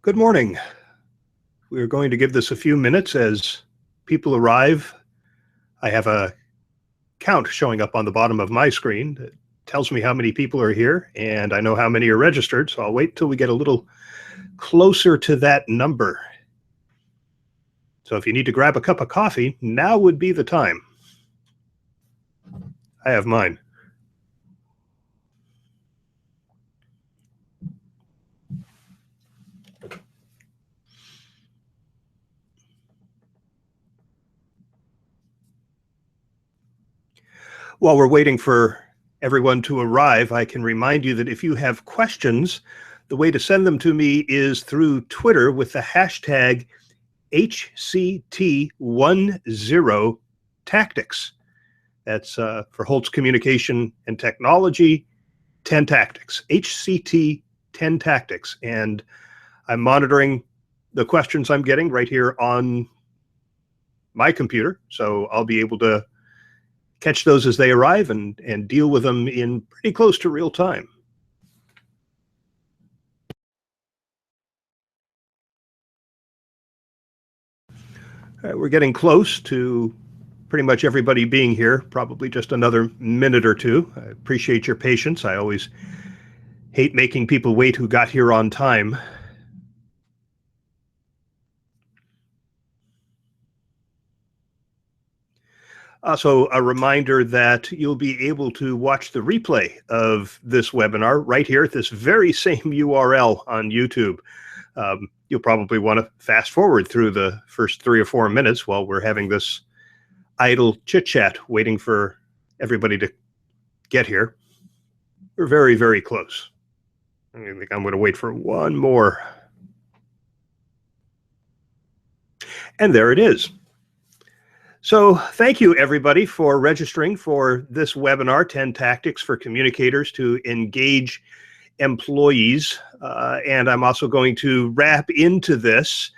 Good morning. We're going to give this a few minutes as people arrive. I have a count showing up on the bottom of my screen that tells me how many people are here, and I know how many are registered, so I'll wait till we get a little closer to that number. So if you need to grab a cup of coffee, now would be the time. I have mine. While we're waiting for everyone to arrive, I can remind you that if you have questions, the way to send them to me is through Twitter with the hashtag HCT10Tactics. That's for Holtz Communication and Technology 10 Tactics, HCT 10 Tactics. And I'm monitoring the questions I'm getting right here on my computer, so I'll be able to catch those as they arrive and deal with them in pretty close to real time. All right, we're getting close to pretty much everybody being here, probably just another minute or two. I appreciate your patience. I always hate making people wait who got here on time. Also, a reminder that you'll be able to watch the replay of this webinar right here at this very same URL on YouTube. You'll probably want to fast forward through the first 3 or 4 minutes while we're having this idle chit-chat waiting for everybody to get here. We're very, very close. I think I'm going to wait for one more. And there it is. So thank you, everybody, for registering for this webinar, 10 Tactics for Communicators to Engage Employees. And I'm also going to wrap into this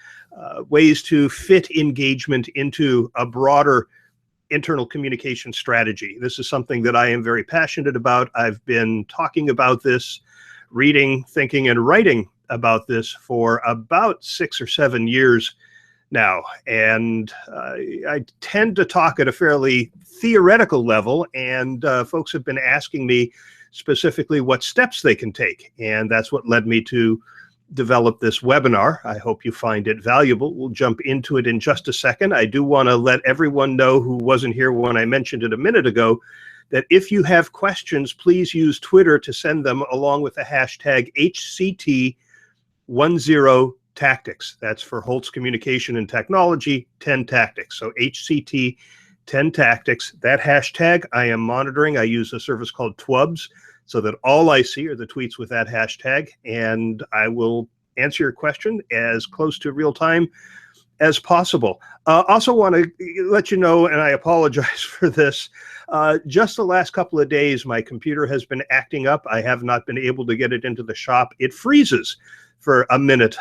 ways to fit engagement into a broader internal communication strategy. This is something that I am very passionate about. I've been talking about this, reading, thinking, and writing about this for about 6 or 7 years now, and I tend to talk at a fairly theoretical level, and folks have been asking me specifically what steps they can take, and that's what led me to develop this webinar. I hope you find it valuable. We'll jump into it in just a second. I do want to let everyone know who wasn't here when I mentioned it a minute ago that if you have questions, please use Twitter to send them along with the hashtag HCT10 Tactics. That's for Holtz Communication and Technology 10 Tactics. So HCT 10 Tactics. That hashtag I am monitoring. I use a service called Twubs so that all I see are the tweets with that hashtag, and I will answer your question as close to real time as possible. Also want to let you know, and I apologize for this, just the last couple of days my computer has been acting up. I have not been able to get it into the shop. It freezes for a minute,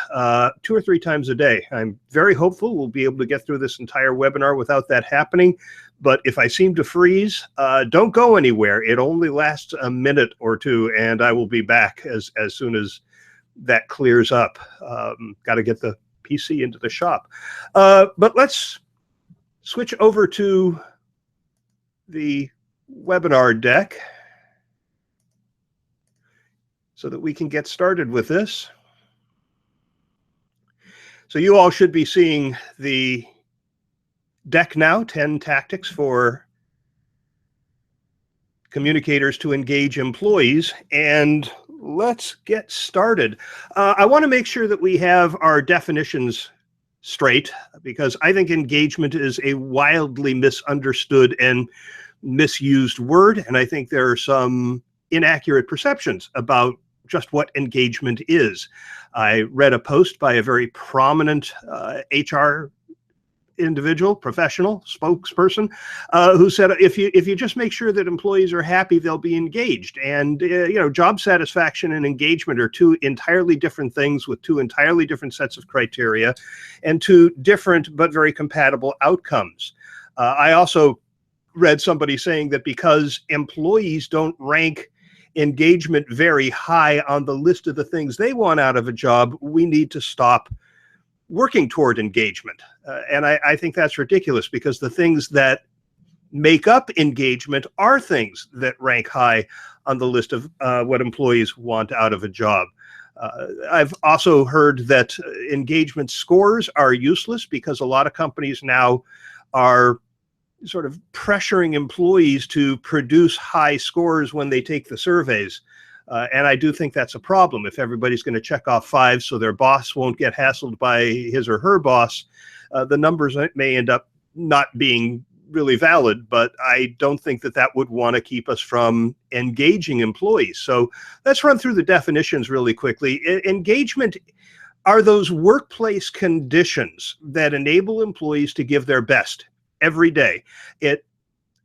2 or 3 times a day. I'm very hopeful we'll be able to get through this entire webinar without that happening. But if I seem to freeze, don't go anywhere. It only lasts a minute or two, and I will be back as soon as that clears up. Got to get the PC into the shop. But let's switch over to the webinar deck so that we can get started with this. So you all should be seeing the deck now, 10 Tactics for Communicators to Engage Employees, and let's get started. I want to make sure that we have our definitions straight, because I think engagement is a wildly misunderstood and misused word, and I think there are some inaccurate perceptions about just what engagement is. I read a post by a very prominent HR individual, professional, spokesperson, who said if you just make sure that employees are happy, they'll be engaged. And job satisfaction and engagement are 2 entirely different things with 2 entirely different sets of criteria and 2 different but very compatible outcomes. I also read somebody saying that because employees don't rank engagement very high on the list of the things they want out of a job, we need to stop working toward engagement. And I think that's ridiculous, because the things that make up engagement are things that rank high on the list of what employees want out of a job. I've also heard that engagement scores are useless, because a lot of companies now are sort of pressuring employees to produce high scores when they take the surveys. And I do think that's a problem. If everybody's going to check off 5 so their boss won't get hassled by his or her boss, the numbers may end up not being really valid, but I don't think that that would want to keep us from engaging employees. So let's run through the definitions really quickly. Engagement are those workplace conditions that enable employees to give their best every day. It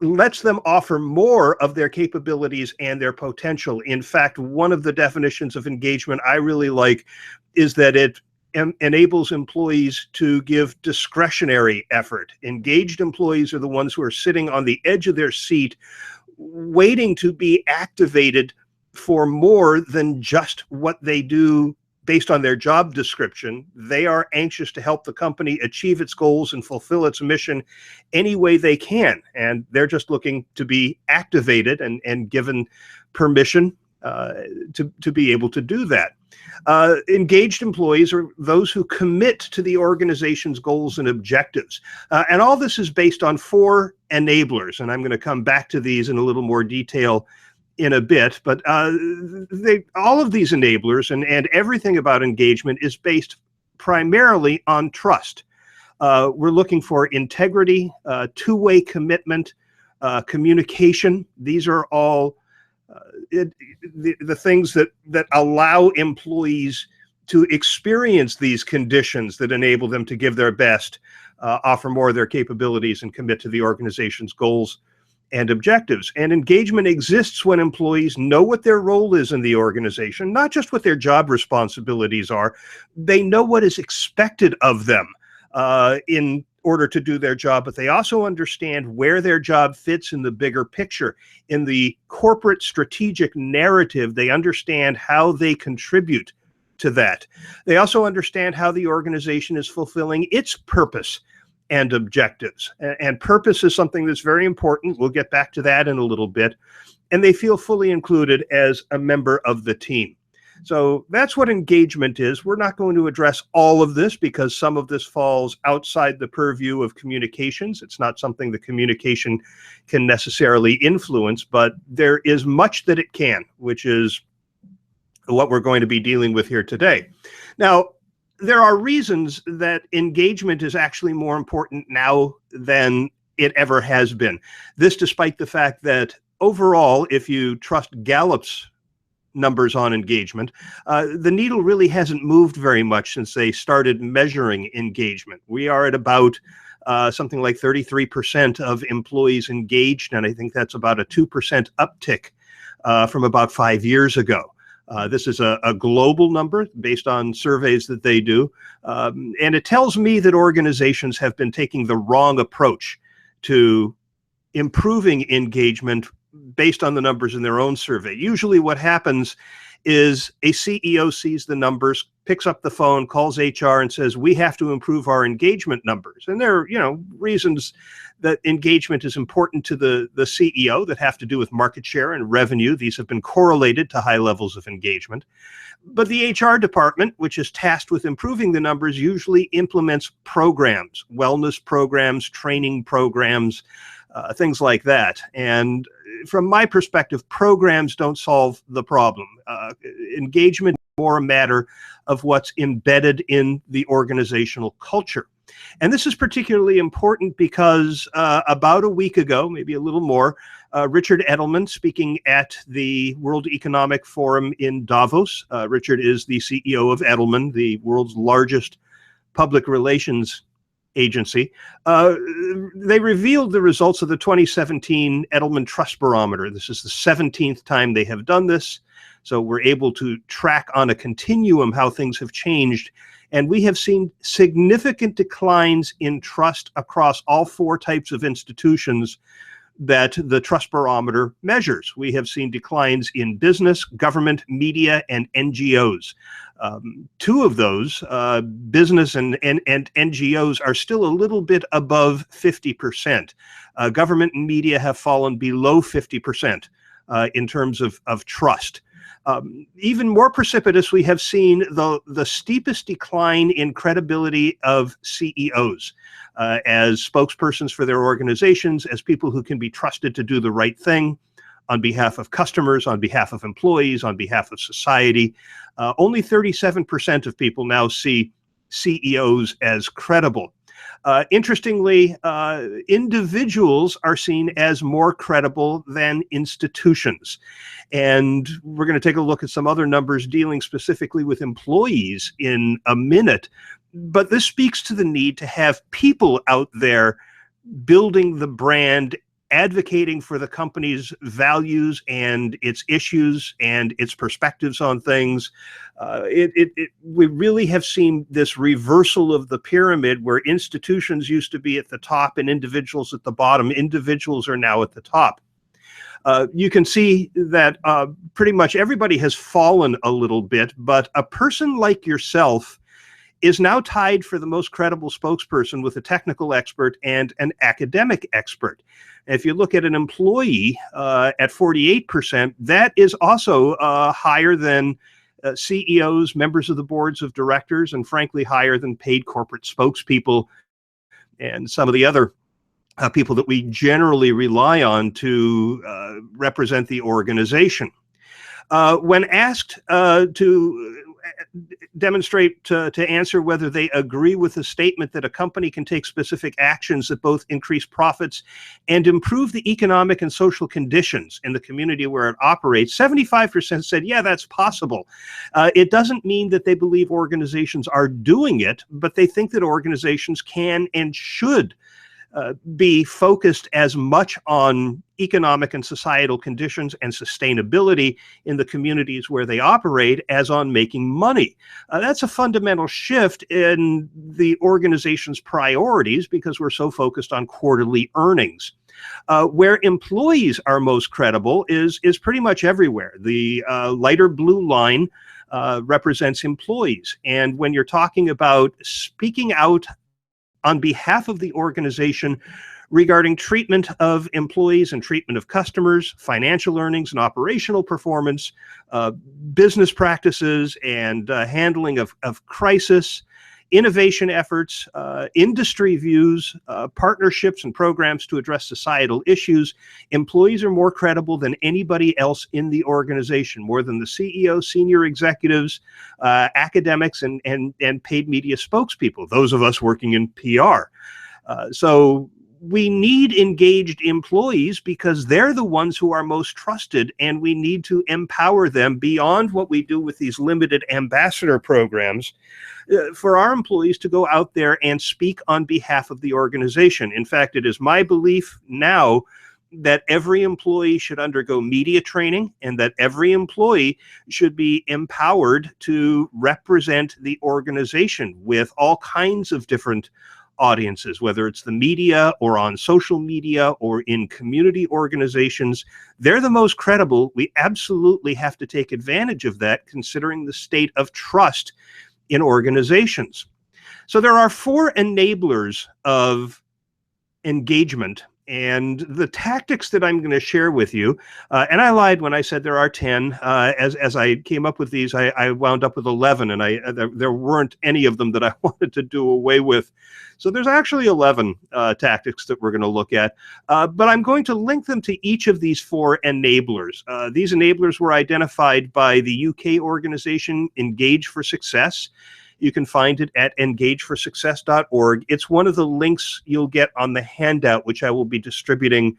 lets them offer more of their capabilities and their potential. In fact, one of the definitions of engagement I really like is that it enables employees to give discretionary effort. Engaged employees are the ones who are sitting on the edge of their seat, waiting to be activated for more than just what they do based on their job description. They are anxious to help the company achieve its goals and fulfill its mission any way they can. And they're just looking to be activated and given permission to be able to do that. Engaged employees are those who commit to the organization's goals and objectives. And all this is based on 4 enablers. And I'm going to come back to these in a little more detail in a bit, but all of these enablers and everything about engagement is based primarily on trust. We're looking for integrity, two-way commitment, communication. These are all the things that allow employees to experience these conditions that enable them to give their best, offer more of their capabilities, and commit to the organization's goals and objectives. And engagement exists when employees know what their role is in the organization, not just what their job responsibilities are. They know what is expected of them in order to do their job, but they also understand where their job fits in the bigger picture. In the corporate strategic narrative, they understand how they contribute to that. They also understand how the organization is fulfilling its purpose and objectives. And purpose is something that's very important. We'll get back to that in a little bit. And they feel fully included as a member of the team. So that's what engagement is. We're not going to address all of this because some of this falls outside the purview of communications. It's not something that communication can necessarily influence, but there is much that it can, which is what we're going to be dealing with here today. Now, there are reasons that engagement is actually more important now than it ever has been. This despite the fact that overall, if you trust Gallup's numbers on engagement, the needle really hasn't moved very much since they started measuring engagement. We are at about something like 33% of employees engaged, and I think that's about a 2% uptick from about 5 years ago. This is a global number based on surveys that they do. And it tells me that organizations have been taking the wrong approach to improving engagement based on the numbers in their own survey. Usually what happens is a CEO sees the numbers, picks up the phone, calls HR and says, we have to improve our engagement numbers. And there are, reasons that engagement is important to the CEO that have to do with market share and revenue. These have been correlated to high levels of engagement. But the HR department, which is tasked with improving the numbers, usually implements programs, wellness programs, training programs, things like that. And from my perspective, programs don't solve the problem. Engagement is more a matter of what's embedded in the organizational culture. And this is particularly important because about a week ago, maybe a little more, Richard Edelman, speaking at the World Economic Forum in Davos. Richard is the CEO of Edelman, the world's largest public relations agency. They revealed the results of the 2017 Edelman Trust Barometer. This is the 17th time they have done this. So we're able to track on a continuum how things have changed. And we have seen significant declines in trust across all 4 types of institutions that the trust barometer measures. We have seen declines in business, government, media, and NGOs. Two of those, business and NGOs, are still a little bit above 50%. Government and media have fallen below 50% in terms of trust. Even more precipitous, we have seen the steepest decline in credibility of CEOs as spokespersons for their organizations, as people who can be trusted to do the right thing on behalf of customers, on behalf of employees, on behalf of society. Only 37% of people now see CEOs as credible. Interestingly, individuals are seen as more credible than institutions. And we're going to take a look at some other numbers dealing specifically with employees in a minute. But this speaks to the need to have people out there building the brand, advocating for the company's values and its issues and its perspectives on things. We really have seen this reversal of the pyramid, where institutions used to be at the top and individuals at the bottom. Individuals are now at the top. You can see that pretty much everybody has fallen a little bit, but a person like yourself is now tied for the most credible spokesperson with a technical expert and an academic expert. If you look at an employee at 48%, that is also higher than CEOs, members of the boards of directors, and frankly higher than paid corporate spokespeople and some of the other people that we generally rely on to represent the organization. When asked to demonstrate, to answer whether they agree with the statement that a company can take specific actions that both increase profits and improve the economic and social conditions in the community where it operates, 75% said, yeah, that's possible. It doesn't mean that they believe organizations are doing it, but they think that organizations can and should be focused as much on economic and societal conditions and sustainability in the communities where they operate as on making money. That's a fundamental shift in the organization's priorities, because we're so focused on quarterly earnings. Where employees are most credible is pretty much everywhere. The lighter blue line represents employees. And when you're talking about speaking out on behalf of the organization regarding treatment of employees and treatment of customers, financial earnings and operational performance, business practices and handling of crisis, innovation efforts, industry views, partnerships and programs to address societal issues, employees are more credible than anybody else in the organization, more than the CEO, senior executives, academics, and paid media spokespeople, those of us working in PR. So we need engaged employees because they're the ones who are most trusted, and we need to empower them beyond what we do with these limited ambassador programs for our employees to go out there and speak on behalf of the organization. In fact, it is my belief now that every employee should undergo media training and that every employee should be empowered to represent the organization with all kinds of different audiences, whether it's the media or on social media or in community organizations. They're the most credible. We absolutely have to take advantage of that, considering the state of trust in organizations. So there are 4 enablers of engagement, and the tactics that I'm going to share with you, and I lied when I said there are 10. As I came up with these, I wound up with 11, and there weren't any of them that I wanted to do away with. So there's actually 11 tactics that we're going to look at, but I'm going to link them to each of these 4 enablers. These enablers were identified by the UK organization Engage for Success. You can find it at engageforsuccess.org. It's one of the links you'll get on the handout, which I will be distributing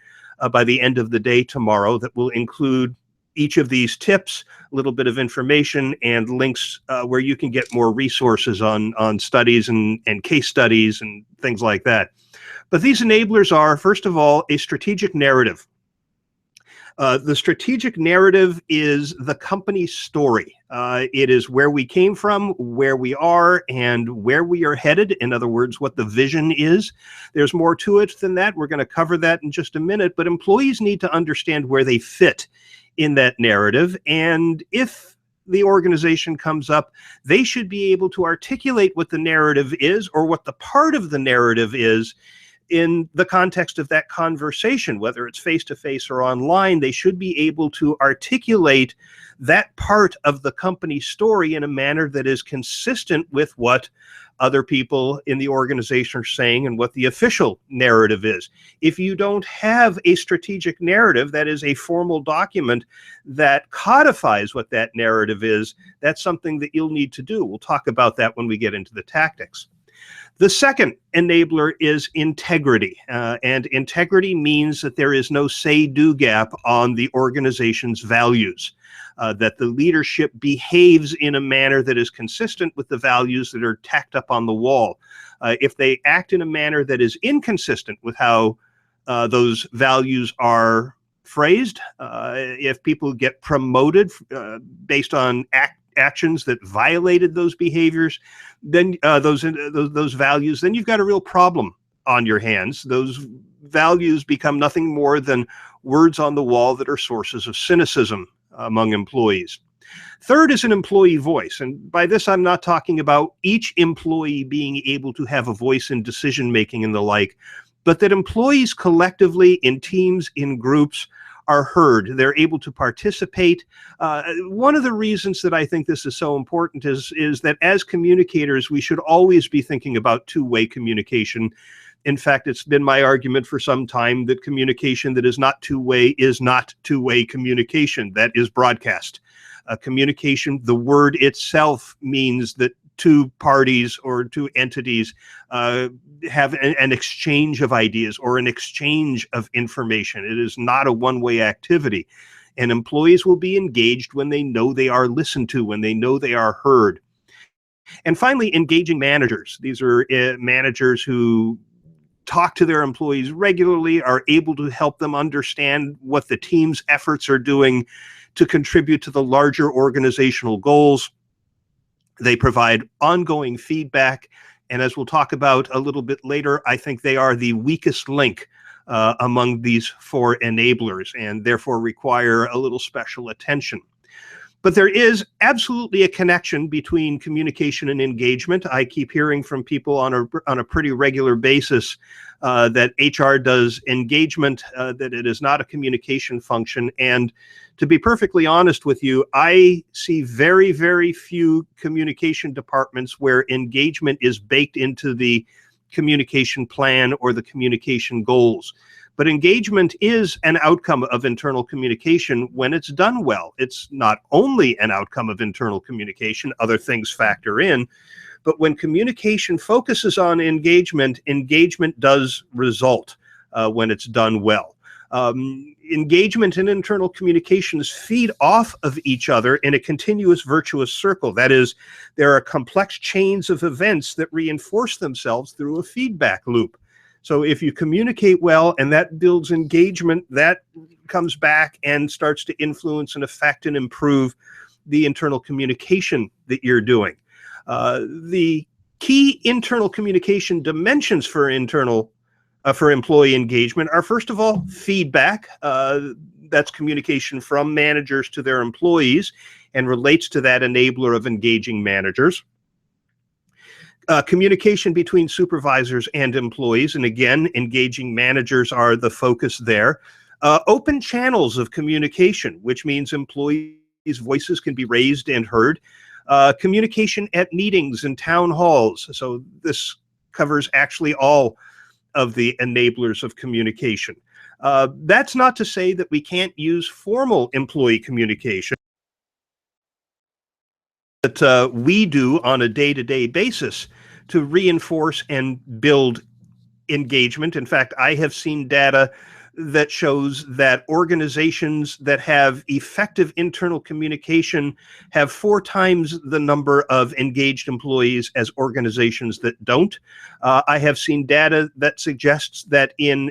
by the end of the day tomorrow, that will include each of these tips, a little bit of information, and links where you can get more resources on studies and case studies and things like that. But these enablers are, first of all, a strategic narrative. The strategic narrative is the company's story. It is where we came from, where we are, and where we are headed. In other words, what the vision is. There's more to it than that. We're going to cover that in just a minute, but employees need to understand where they fit in that narrative. And if the organization comes up, they should be able to articulate what the narrative is or what the part of the narrative is in the context of that conversation, whether it's face-to-face or online. They should be able to articulate that part of the company's story in a manner that is consistent with what other people in the organization are saying and what the official narrative is. If you don't have a strategic narrative, that is a formal document that codifies what that narrative is, that's something that you'll need to do. We'll talk about that when we get into the tactics. The second enabler is integrity, and integrity means that there is no say-do gap on the organization's values, that the leadership behaves in a manner that is consistent with the values that are tacked up on the wall. If they act in a manner that is inconsistent with how those values are phrased, if people get promoted based on actions that violated those behaviors, then those values, then you've got a real problem on your hands. Those values become nothing more than words on the wall that are sources of cynicism among employees. Third is an employee voice. And by this, I'm not talking about each employee being able to have a voice in decision-making and the like, but that employees collectively, in teams, in groups, are heard. They're able to participate. One of the reasons that I think this is so important is that as communicators, we should always be thinking about two-way communication. In fact, it's been my argument for some time that communication that is not two-way is not two-way communication. That is broadcast. Communication, the word itself means that two parties or two entities have an exchange of ideas or an exchange of information. It is not a one-way activity. And employees will be engaged when they know they are listened to, when they know they are heard. And finally, engaging managers. These are managers who talk to their employees regularly, are able to help them understand what the team's efforts are doing to contribute to the larger organizational goals. They provide ongoing feedback, and as we'll talk about a little bit later, I think they are the weakest link among these four enablers and therefore require a little special attention. But there is absolutely a connection between communication and engagement. I keep hearing from people on a pretty regular basis that HR does engagement, that it is not a communication function. And to be perfectly honest with you, I see very, very few communication departments where engagement is baked into the communication plan or the communication goals. But engagement is an outcome of internal communication when it's done well. It's not only an outcome of internal communication, other things factor in, but when communication focuses on engagement, engagement does result when it's done well. Engagement and internal communications feed off of each other in a continuous virtuous circle. That is, there are complex chains of events that reinforce themselves through a feedback loop. So if you communicate well and that builds engagement, that comes back and starts to influence and affect and improve the internal communication that you're doing. The key internal communication dimensions for employee engagement are, first of all, feedback. That's communication from managers to their employees and relates to that enabler of engaging managers. Communication between supervisors and employees, and again, engaging managers are the focus there. Open channels of communication, which means employees' voices can be raised and heard. Communication at meetings and town halls. So this covers actually all of the enablers of communication. That's not to say that we can't use formal employee communication that we do on a day-to-day basis to reinforce and build engagement. In fact, I have seen data that shows that organizations that have effective internal communication have 4 times the number of engaged employees as organizations that don't. I have seen data that suggests that in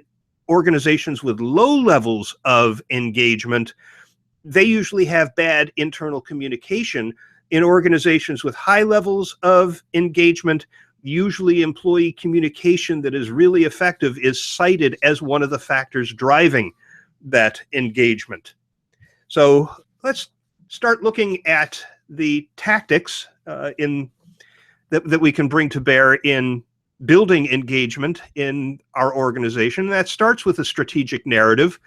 organizations with low levels of engagement, they usually have bad internal communication. In organizations with high levels of engagement, usually employee communication that is really effective is cited as one of the factors driving that engagement. So let's start looking at the tactics that we can bring to bear in building engagement in our organization. That starts with a strategic narrative,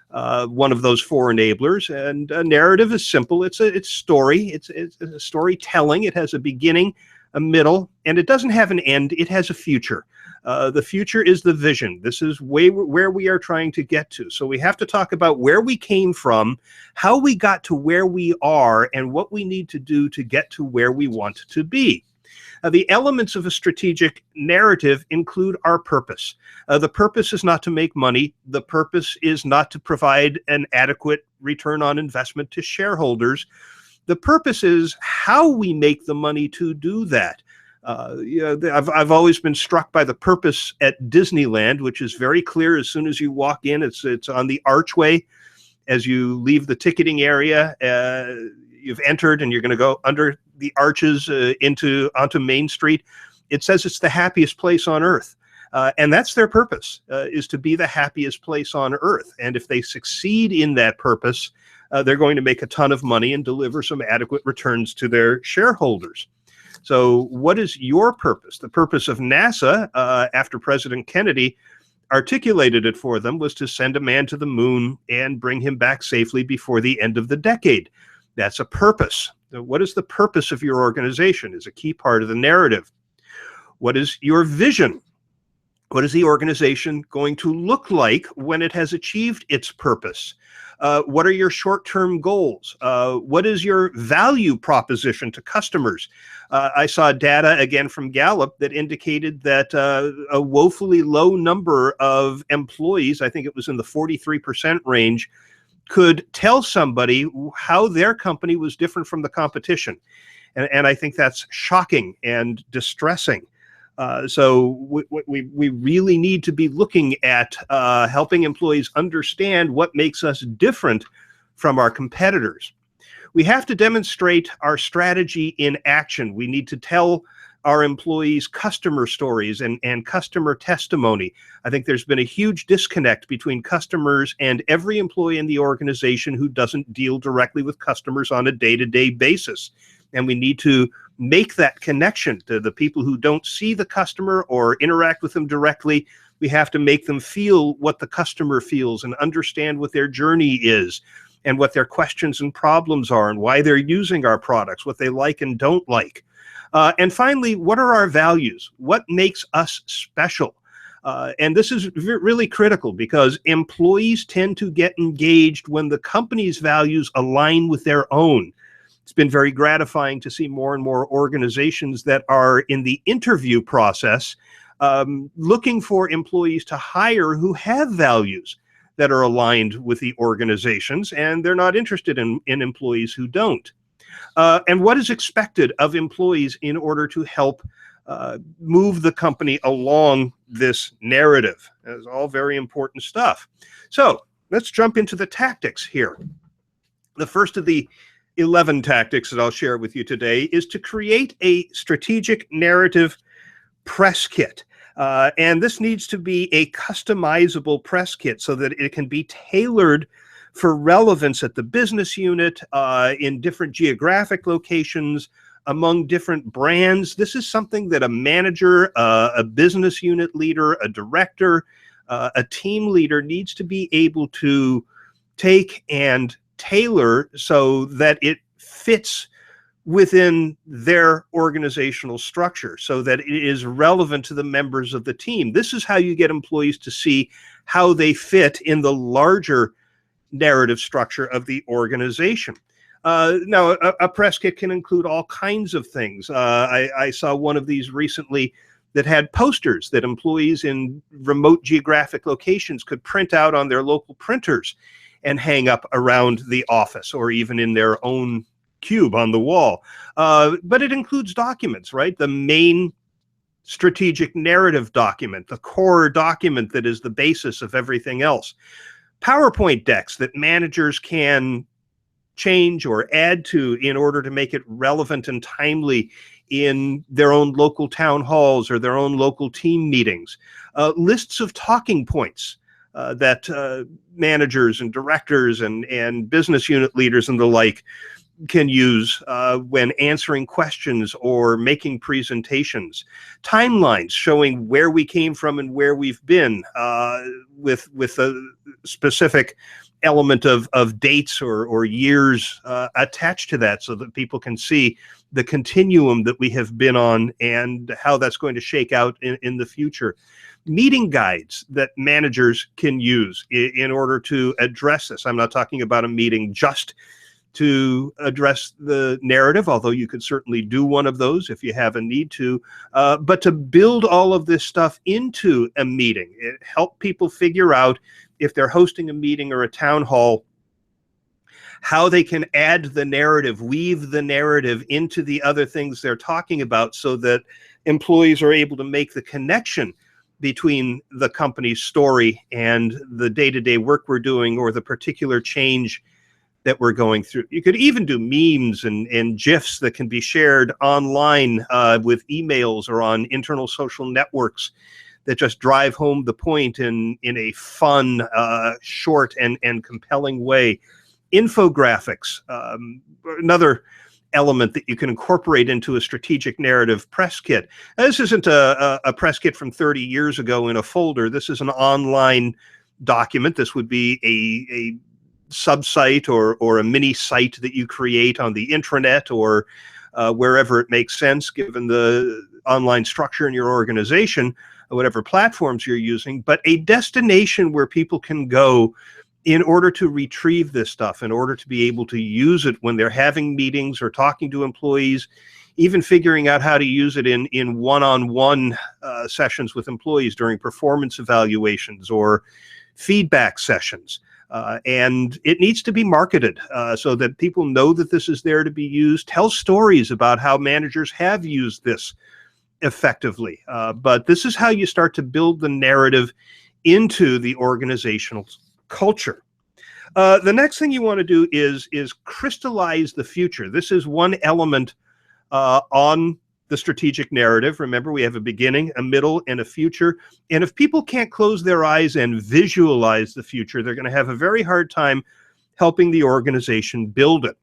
one of those four enablers. And a narrative is simple. It's story. It's a storytelling. It has a beginning, a middle, and it doesn't have an end. It has a future. The future is the vision. This is where we are trying to get to. So we have to talk about where we came from, how we got to where we are, and what we need to do to get to where we want to be. The elements of a strategic narrative include our purpose. The purpose is not to make money. The purpose is not to provide an adequate return on investment to shareholders. The purpose is how we make the money to do that. I've always been struck by the purpose at Disneyland, which is very clear as soon as you walk in. It's on the archway as you leave the ticketing area. You've entered and you're going to go under the arches onto Main Street. It says it's the happiest place on earth. And that's their purpose, is to be the happiest place on earth. And if they succeed in that purpose, they're going to make a ton of money and deliver some adequate returns to their shareholders. So what is your purpose? The purpose of NASA, after President Kennedy articulated it for them, was to send a man to the moon and bring him back safely before the end of the decade. That's a purpose. What is the purpose of your organization is a key part of the narrative. What is your vision? What is the organization going to look like when it has achieved its purpose? What are your short-term goals? What is your value proposition to customers? I saw data again from Gallup that indicated that a woefully low number of employees, I think it was in the 43% range, could tell somebody how their company was different from the competition. And I think that's shocking and distressing. So we really need to be looking at helping employees understand what makes us different from our competitors. We have to demonstrate our strategy in action. We need to tell our employees customer stories and customer testimony. I think there's been a huge disconnect between customers and every employee in the organization who doesn't deal directly with customers on a day-to-day basis. And we need to make that connection to the people who don't see the customer or interact with them directly. We have to make them feel what the customer feels and understand what their journey is and what their questions and problems are and why they're using our products, what they like and don't like. And finally, what are our values? What makes us special? And this is really critical because employees tend to get engaged when the company's values align with their own. It's been very gratifying to see more and more organizations that are in the interview process looking for employees to hire who have values that are aligned with the organizations, and they're not interested in employees who don't. And what is expected of employees in order to help move the company along this narrative? That's all very important stuff. So let's jump into the tactics here. The first of the 11 tactics that I'll share with you today is to create a strategic narrative press kit. And this needs to be a customizable press kit so that it can be tailored for relevance at the business unit, in different geographic locations, among different brands. This is something that a manager, a business unit leader, a director, a team leader needs to be able to take and tailor so that it fits within their organizational structure, so that it is relevant to the members of the team. This is how you get employees to see how they fit in the larger narrative structure of the organization. Now, a press kit can include all kinds of things. I saw one of these recently that had posters that employees in remote geographic locations could print out on their local printers and hang up around the office or even in their own cube on the wall. But it includes documents, right? The main strategic narrative document, the core document that is the basis of everything else. PowerPoint decks that managers can change or add to in order to make it relevant and timely in their own local town halls or their own local team meetings. Lists of talking points that managers and directors and business unit leaders and the like can use when answering questions or making presentations. Timelines showing where we came from and where we've been, with a specific element of dates or years attached to that, so that people can see the continuum that we have been on and how that's going to shake out in the future. Meeting guides that managers can use in order to address this. I'm not talking about a meeting just to address the narrative, although you could certainly do one of those if you have a need to, but to build all of this stuff into a meeting. It help people figure out, if they're hosting a meeting or a town hall, how they can add the narrative, weave the narrative into the other things they're talking about, so that employees are able to make the connection between the company's story and the day-to-day work we're doing, or the particular change that we're going through. You could even do memes and GIFs that can be shared online with emails or on internal social networks that just drive home the point in a fun, short, and compelling way. Infographics, another element that you can incorporate into a strategic narrative press kit. Now, this isn't a press kit from 30 years ago in a folder. This is an online document. This would be a sub-site or a mini site that you create on the intranet or wherever it makes sense, given the online structure in your organization, or whatever platforms you're using, but a destination where people can go in order to retrieve this stuff, in order to be able to use it when they're having meetings or talking to employees, even figuring out how to use it in one-on-one sessions with employees during performance evaluations or feedback sessions. And it needs to be marketed so that people know that this is there to be used. Tell stories about how managers have used this effectively. But this is how you start to build the narrative into the organizational culture. The next thing you want to do is crystallize the future. This is one element on the strategic narrative. Remember, we have a beginning, a middle, and a future. And if people can't close their eyes and visualize the future, they're going to have a very hard time helping the organization build it.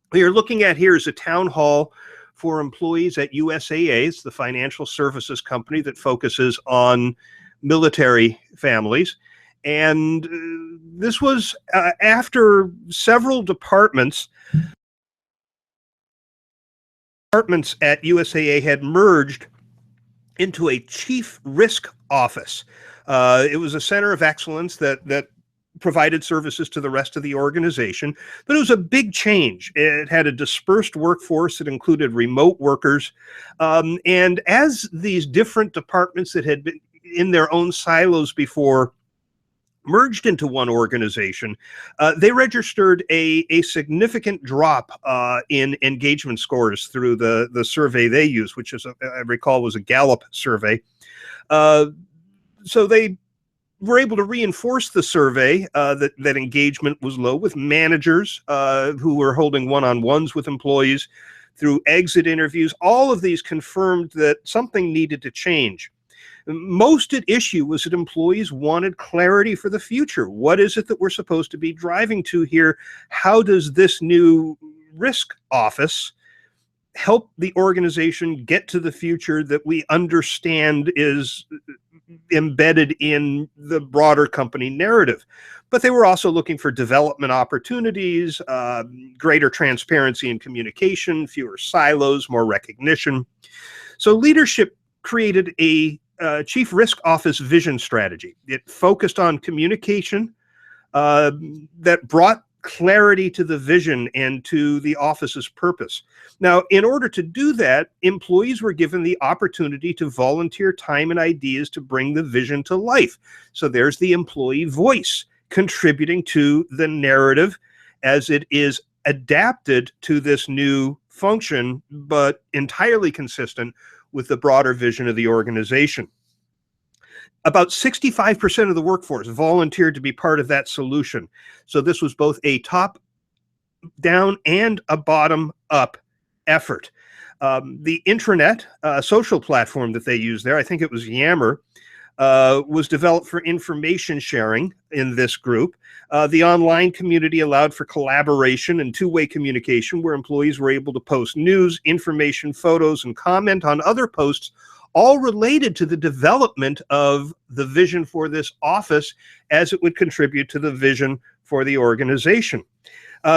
What you're looking at here is a town hall for employees at USAA. It's the financial services company that focuses on military families. And this was after several departments at USAA had merged into a chief risk office. It was a center of excellence that provided services to the rest of the organization, but it was a big change. It had a dispersed workforce that included remote workers. And as these different departments that had been in their own silos before merged into one organization, they registered a significant drop in engagement scores through the survey they used, which is, I recall, was a Gallup survey. So they were able to reinforce the survey that engagement was low with managers who were holding one-on-ones with employees through exit interviews. All of these confirmed that something needed to change. Most at issue was that employees wanted clarity for the future. What is it that we're supposed to be driving to here? How does this new risk office help the organization get to the future that we understand is embedded in the broader company narrative? But they were also looking for development opportunities, greater transparency and communication, fewer silos, more recognition. So leadership created a Chief Risk Office vision strategy. It focused on communication that brought clarity to the vision and to the office's purpose. Now, in order to do that, employees were given the opportunity to volunteer time and ideas to bring the vision to life. So there's the employee voice contributing to the narrative as it is adapted to this new function, but entirely consistent with the broader vision of the organization. About 65% of the workforce volunteered to be part of that solution. So this was both a top-down and a bottom-up effort. The intranet social platform that they use there, I think it was Yammer, was developed for information sharing in this group. The online community allowed for collaboration and two-way communication where employees were able to post news, information, photos, and comment on other posts, all related to the development of the vision for this office as it would contribute to the vision for the organization.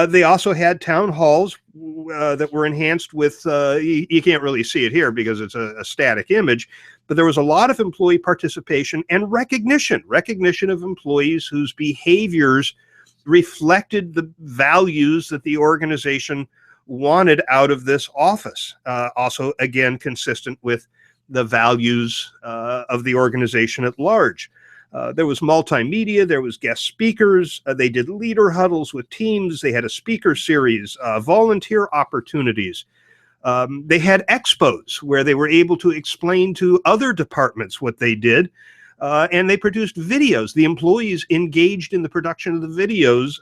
They also had town halls that were enhanced with, you can't really see it here because it's a static image, but there was a lot of employee participation and recognition of employees whose behaviors reflected the values that the organization wanted out of this office. Also, again, consistent with the values of the organization at large. There was multimedia, there was guest speakers, they did leader huddles with teams, they had a speaker series, volunteer opportunities. They had expos where they were able to explain to other departments what they did, and they produced videos. The employees engaged in the production of the videos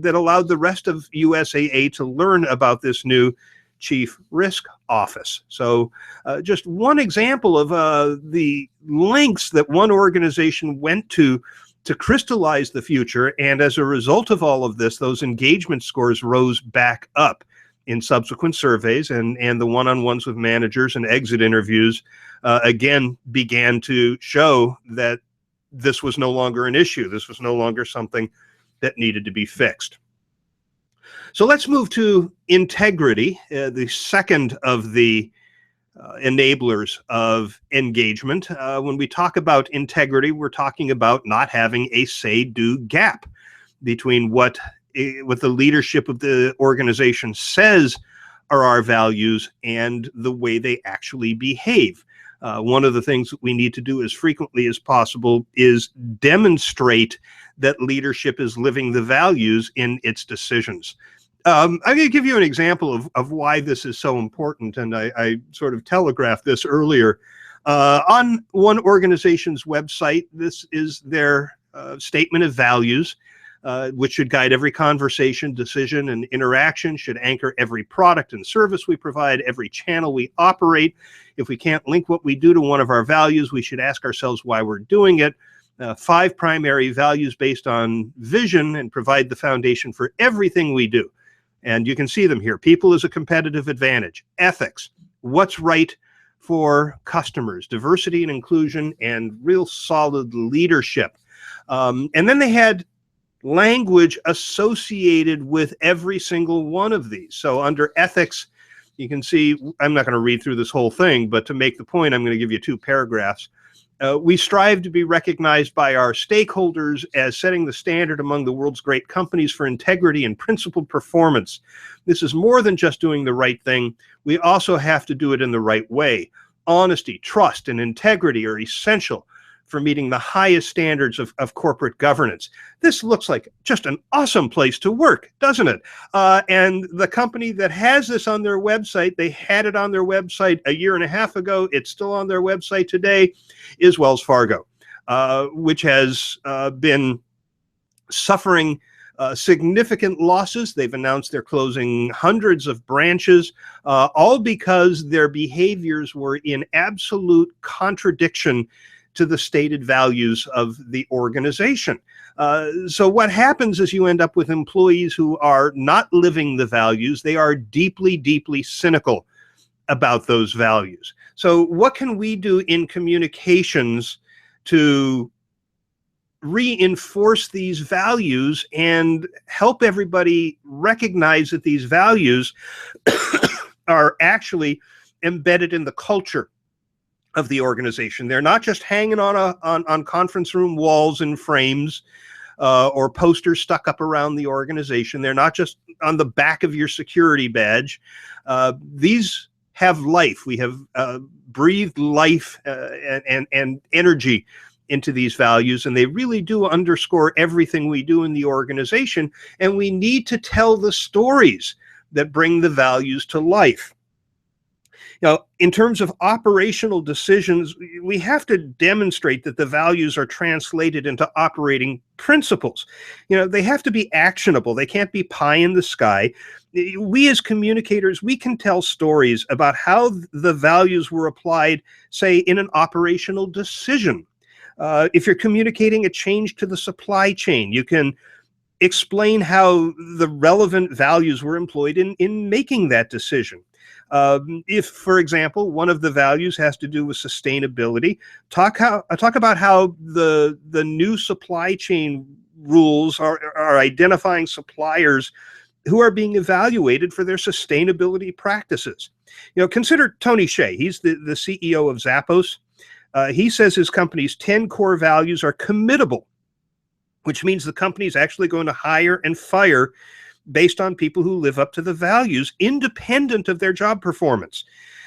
that allowed the rest of USAA to learn about this new Chief Risk Office. So just one example of the lengths that one organization went to crystallize the future, and as a result of all of this, those engagement scores rose back up in subsequent surveys, and the one-on-ones with managers and exit interviews again began to show that this was no longer an issue. This was no longer something that needed to be fixed. So let's move to integrity, the second of the enablers of engagement. When we talk about integrity, we're talking about not having a say-do gap between what the leadership of the organization says are our values and the way they actually behave. One of the things that we need to do as frequently as possible is demonstrate that leadership is living the values in its decisions. I'm going to give you an example of why this is so important, and I sort of telegraphed this earlier. On one organization's website, this is their statement of values, which should guide every conversation, decision, and interaction, should anchor every product and service we provide, every channel we operate. If we can't link what we do to one of our values, we should ask ourselves why we're doing it. 5 primary values based on vision and provide the foundation for everything we do. And you can see them here. People is a competitive advantage. Ethics, what's right for customers, diversity and inclusion, and real solid leadership. And then they had language associated with every single one of these. So under ethics, you can see, I'm not going to read through this whole thing, but to make the point, I'm going to give you 2 paragraphs. We strive to be recognized by our stakeholders as setting the standard among the world's great companies for integrity and principled performance. This is more than just doing the right thing. We also have to do it in the right way. Honesty, trust, and integrity are essential for meeting the highest standards of corporate governance. This looks like just an awesome place to work, doesn't it? And the company that has this on their website, they had it on their website a year and a half ago, it's still on their website today, is Wells Fargo, which has been suffering significant losses. They've announced they're closing hundreds of branches, all because their behaviors were in absolute contradiction to the stated values of the organization. So what happens is you end up with employees who are not living the values. They are deeply, deeply cynical about those values. So what can we do in communications to reinforce these values and help everybody recognize that these values are actually embedded in the culture of the organization? They're not just hanging on conference room walls and frames or posters stuck up around the organization. They're not just on the back of your security badge. These have life. We have breathed life and energy into these values, and they really do underscore everything we do in the organization, and we need to tell the stories that bring the values to life. In terms of operational decisions, we have to demonstrate that the values are translated into operating principles. They have to be actionable. They can't be pie in the sky. We as communicators, we can tell stories about how the values were applied, say, in an operational decision. If you're communicating a change to the supply chain, you can explain how the relevant values were employed in making that decision. If, for example, one of the values has to do with sustainability, talk about how the new supply chain rules are identifying suppliers who are being evaluated for their sustainability practices. Consider Tony Hsieh. He's the CEO of Zappos. He says his company's 10 core values are committable, which means the company is actually going to hire and fire based on people who live up to the values, independent of their job performance.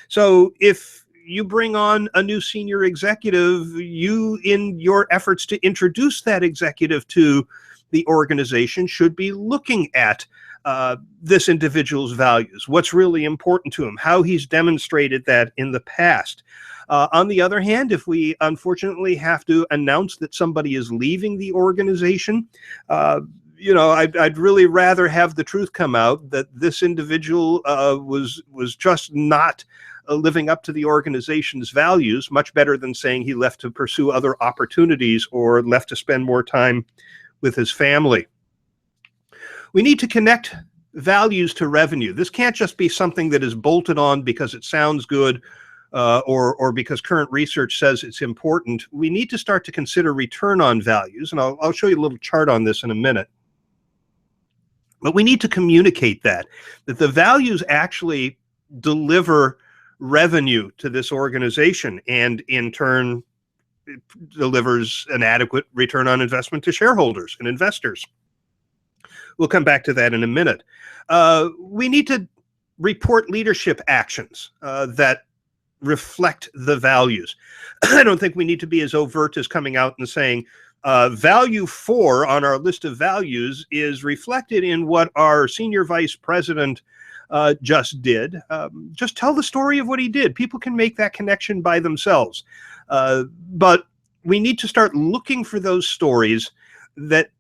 So if you bring on a new senior executive, you, in your efforts to introduce that executive to the organization, should be looking at this individual's values, what's really important to him, how he's demonstrated that in the past. On the other hand, if we unfortunately have to announce that somebody is leaving the organization, I'd really rather have the truth come out that this individual was just not living up to the organization's values, much better than saying he left to pursue other opportunities or left to spend more time with his family. We need to connect values to revenue. This can't just be something that is bolted on because it sounds good or because current research says it's important. We need to start to consider return on values, and I'll show you a little chart on this in a minute. But we need to communicate that the values actually deliver revenue to this organization, and in turn it delivers an adequate return on investment to shareholders and investors. We'll come back to that in a minute. We need to report leadership actions that reflect the values. I don't think we need to be as overt as coming out and saying, value 4 on our list of values is reflected in what our senior vice president just did. Just tell the story of what he did. People can make that connection by themselves. But we need to start looking for those stories that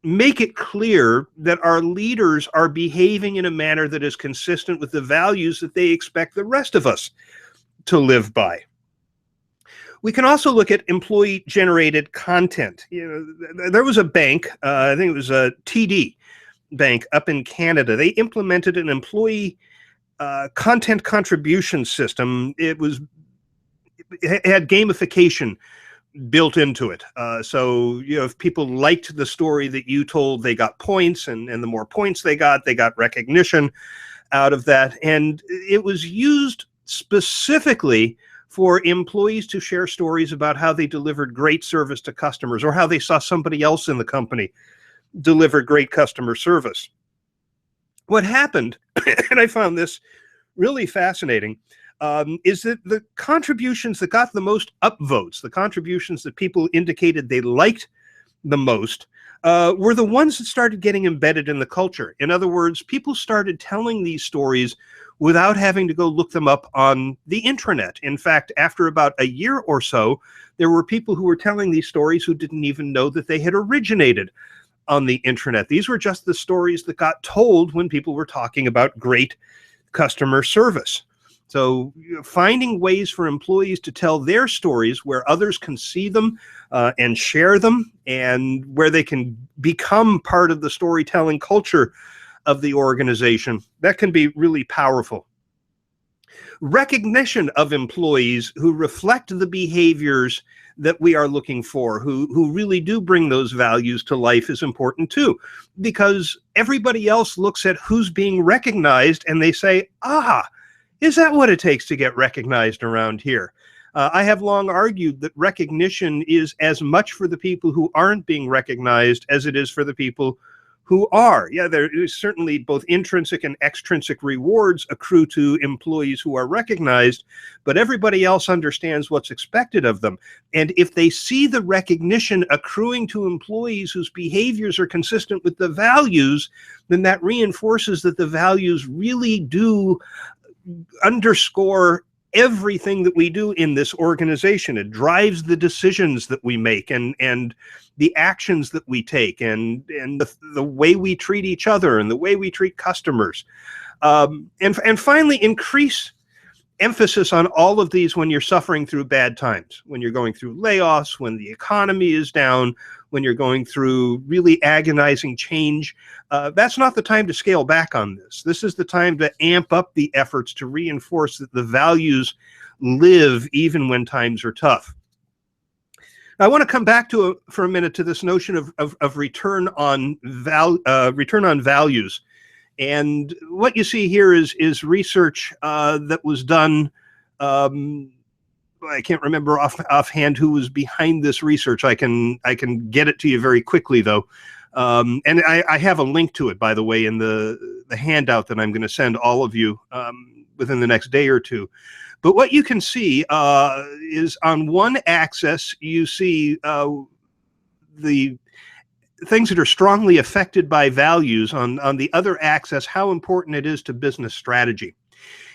make it clear that our leaders are behaving in a manner that is consistent with the values that they expect the rest of us to live by. We can also look at employee-generated content. There was a bank, I think it was a TD Bank up in Canada. They implemented an employee content contribution system. It had gamification built into it. So, if people liked the story that you told, they got points, and the more points they got recognition out of that. And it was used specifically for employees to share stories about how they delivered great service to customers, or how they saw somebody else in the company deliver great customer service. What happened, and I found this really fascinating, is that the contributions that got the most upvotes, the contributions that people indicated they liked the most, were the ones that started getting embedded in the culture. In other words, people started telling these stories without having to go look them up on the intranet. In fact, after about a year or so, there were people who were telling these stories who didn't even know that they had originated on the intranet. These were just the stories that got told when people were talking about great customer service. So finding ways for employees to tell their stories where others can see them and share them, and where they can become part of the storytelling culture of the organization, that can be really powerful. Recognition of employees who reflect the behaviors that we are looking for, who really do bring those values to life, is important too, because everybody else looks at who's being recognized and they say, is that what it takes to get recognized around here? I have long argued that recognition is as much for the people who aren't being recognized as it is for the people who are. Yeah, there is certainly both intrinsic and extrinsic rewards accrue to employees who are recognized, but everybody else understands what's expected of them. And if they see the recognition accruing to employees whose behaviors are consistent with the values, then that reinforces that the values really do underscore everything that we do in this organization. It drives the decisions that we make and the actions that we take and the way we treat each other and the way we treat customers. And finally, increase emphasis on all of these when you're suffering through bad times, when you're going through layoffs, when the economy is down, when you're going through really agonizing change. That's not the time to scale back on this. This is the time to amp up the efforts to reinforce that the values live even when times are tough. I want to come back to for a minute to this notion of return on values. And what you see here is research that was done. I can't remember offhand who was behind this research. I can get it to you very quickly though. And I have a link to it, by the way, in the handout that I'm going to send all of you within the next day or two. But what you can see is on one axis, you see the things that are strongly affected by values. On the other axis, how important it is to business strategy.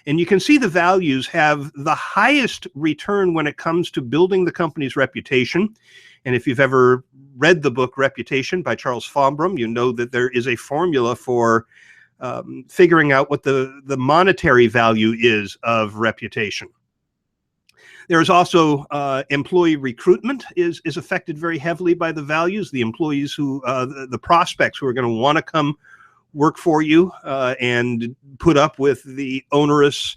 And you can see the values have the highest return when it comes to building the company's reputation. And if you've ever read the book Reputation by Charles Fombrum, you know that there is a formula for figuring out what the monetary value is of reputation. There's also employee recruitment is affected very heavily by the values. The employees who, the prospects who are going to want to come work for you and put up with the onerous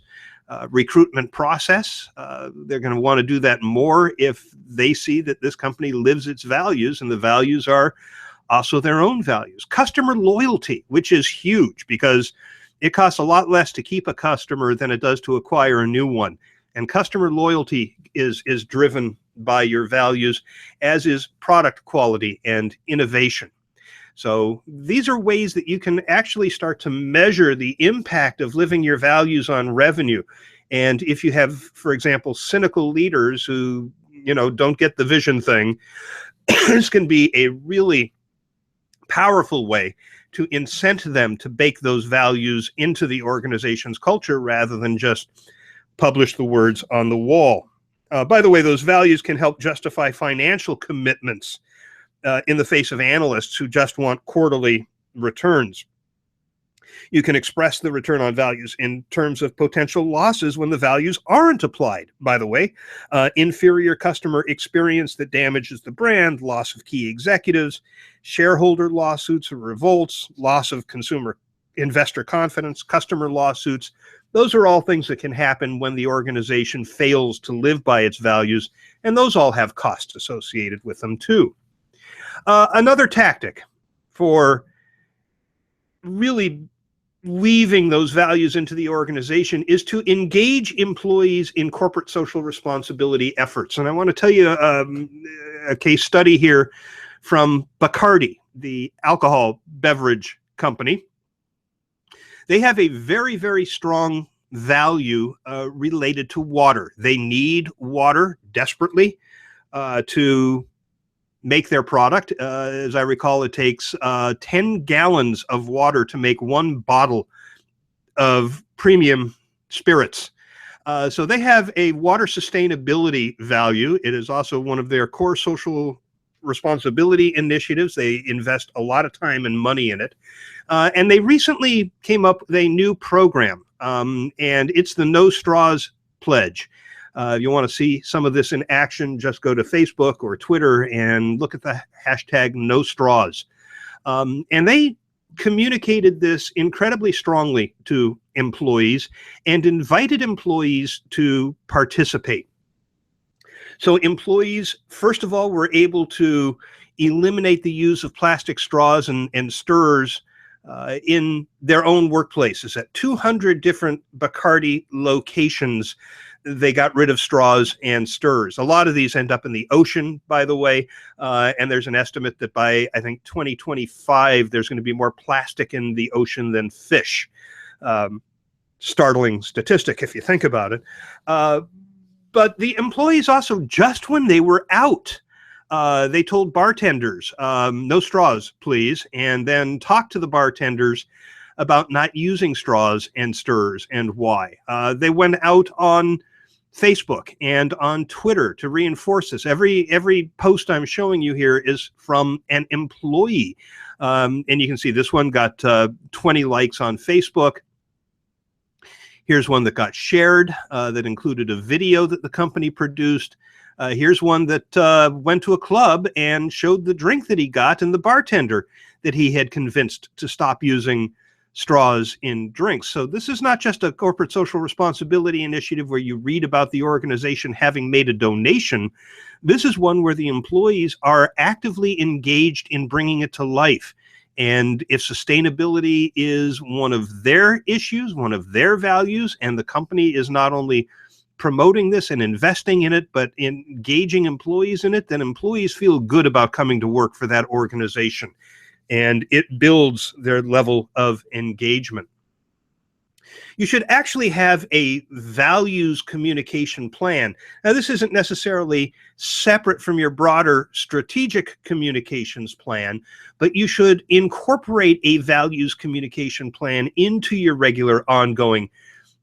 recruitment process. They're going to want to do that more if they see that this company lives its values, and the values are also their own values. Customer loyalty, which is huge because it costs a lot less to keep a customer than it does to acquire a new one. And customer loyalty is driven by your values, as is product quality and innovation. So these are ways that you can actually start to measure the impact of living your values on revenue. And if you have, for example, cynical leaders who, don't get the vision thing, this can be a really powerful way to incent them to bake those values into the organization's culture rather than just publish the words on the wall. By the way, those values can help justify financial commitments in the face of analysts who just want quarterly returns. You can express the return on values in terms of potential losses when the values aren't applied, by the way. Inferior customer experience that damages the brand, loss of key executives, shareholder lawsuits or revolts, loss of consumer investor confidence, customer lawsuits. Those are all things that can happen when the organization fails to live by its values, and those all have costs associated with them too. Another tactic for really weaving those values into the organization is to engage employees in corporate social responsibility efforts. And I want to tell you a case study here from Bacardi, the alcohol beverage company. They have a very, very strong value related to water. They need water desperately to make their product. As I recall, it takes 10 gallons of water to make one bottle of premium spirits. So they have a water sustainability value. It is also one of their core social responsibility initiatives. They invest a lot of time and money in it. And they recently came up with a new program, and it's the No Straws Pledge. If you want to see some of this in action, just go to Facebook or Twitter and look at the hashtag No Straws. And they communicated this incredibly strongly to employees and invited employees to participate. So employees, first of all, were able to eliminate the use of plastic straws and stirrers in their own workplaces. At 200 different Bacardi locations, they got rid of straws and stirrers. A lot of these end up in the ocean, by the way, and there's an estimate that by, I think, 2025, there's going to be more plastic in the ocean than fish. Startling statistic if you think about it. But the employees also, just when they were out, they told bartenders, no straws, please, and then talked to the bartenders about not using straws and stirrers and why. They went out on Facebook and on Twitter to reinforce this. Every post I'm showing you here is from an employee. And you can see this one got 20 likes on Facebook. Here's one that got shared that included a video that the company produced. Here's one that went to a club and showed the drink that he got and the bartender that he had convinced to stop using straws in drinks. So this is not just a corporate social responsibility initiative where you read about the organization having made a donation. This is one where the employees are actively engaged in bringing it to life. And if sustainability is one of their issues, one of their values, and the company is not only promoting this and investing in it, but engaging employees in it, then employees feel good about coming to work for that organization. And it builds their level of engagement. You should actually have a values communication plan. Now, this isn't necessarily separate from your broader strategic communications plan, but you should incorporate a values communication plan into your regular ongoing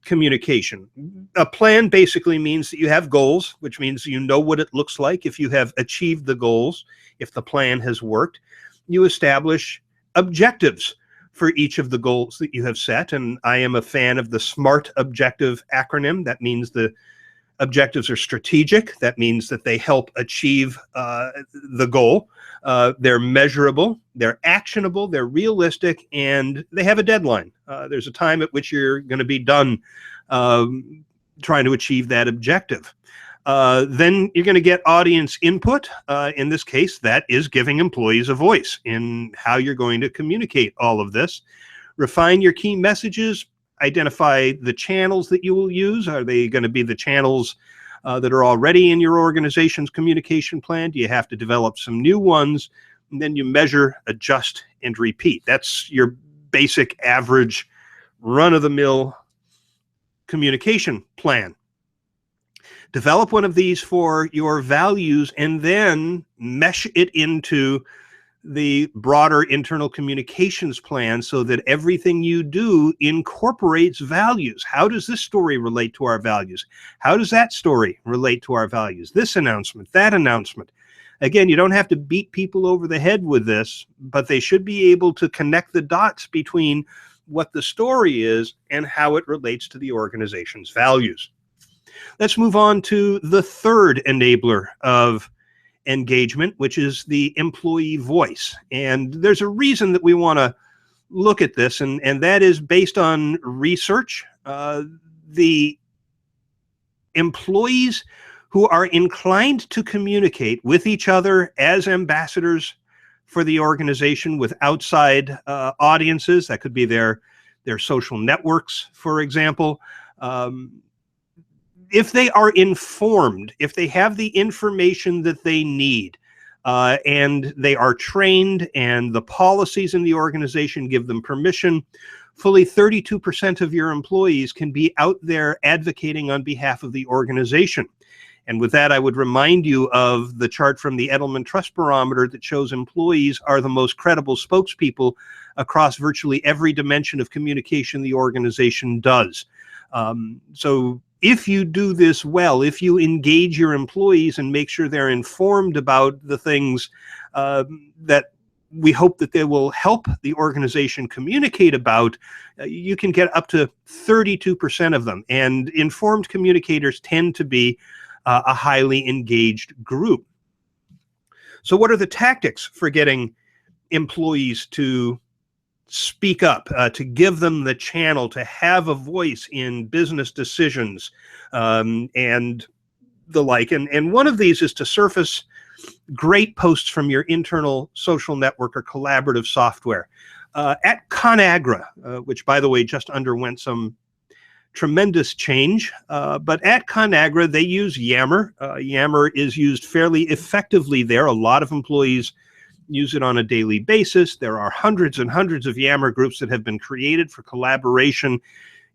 communication. A plan basically means that you have goals, which means you know what it looks like if you have achieved the goals, if the plan has worked. You establish objectives for each of the goals that you have set. And I am a fan of the SMART objective acronym. That means the objectives are strategic. That means that they help achieve the goal. They're measurable, they're actionable, they're realistic, and they have a deadline. There's a time at which you're going to be done trying to achieve that objective. Then you're going to get audience input. In this case, that is giving employees a voice in how you're going to communicate all of this. Refine your key messages. Identify the channels that you will use. Are they going to be the channels that are already in your organization's communication plan? Do you have to develop some new ones? And then you measure, adjust, and repeat. That's your basic, average, run-of-the-mill communication plan. Develop one of these for your values and then mesh it into the broader internal communications plan so that everything you do incorporates values. How does this story relate to our values? How does that story relate to our values? This announcement, that announcement. Again, you don't have to beat people over the head with this, but they should be able to connect the dots between what the story is and how it relates to the organization's values. Let's move on to the third enabler of engagement, which is the employee voice. And there's a reason that we want to look at this, and that is based on research. The employees who are inclined to communicate with each other as ambassadors for the organization with outside audiences, that could be their social networks, for example, if they are informed, if they have the information that they need, and they are trained and the policies in the organization give them permission, fully 32% of your employees can be out there advocating on behalf of the organization. And with that, I would remind you of the chart from the Edelman Trust Barometer that shows employees are the most credible spokespeople across virtually every dimension of communication the organization does. So if you do this well, if you engage your employees and make sure they're informed about the things that we hope that they will help the organization communicate about, you can get up to 32% of them. And informed communicators tend to be a highly engaged group. So what are the tactics for getting employees to speak up, to give them the channel to have a voice in business decisions and the like? And one of these is to surface great posts from your internal social network or collaborative software. At ConAgra, which by the way just underwent some tremendous change, but at ConAgra they use Yammer. Yammer is used fairly effectively there. A lot of employees use it on a daily basis. There are hundreds and hundreds of Yammer groups that have been created for collaboration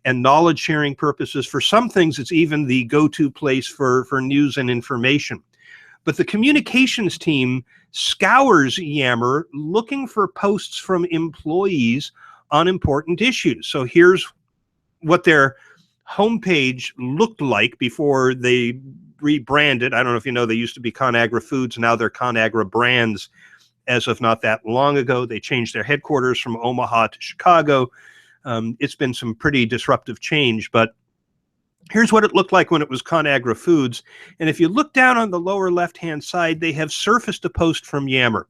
and knowledge sharing purposes. For some things, it's even the go-to place for news and information. But the communications team scours Yammer looking for posts from employees on important issues. So here's what their homepage looked like before they rebranded. I don't know if you know, they used to be ConAgra Foods. Now they're ConAgra Brands. As of not that long ago, they changed their headquarters from Omaha to Chicago. It's been some pretty disruptive change, but here's what it looked like when it was ConAgra Foods. And if you look down on the lower left-hand side, they have surfaced a post from Yammer.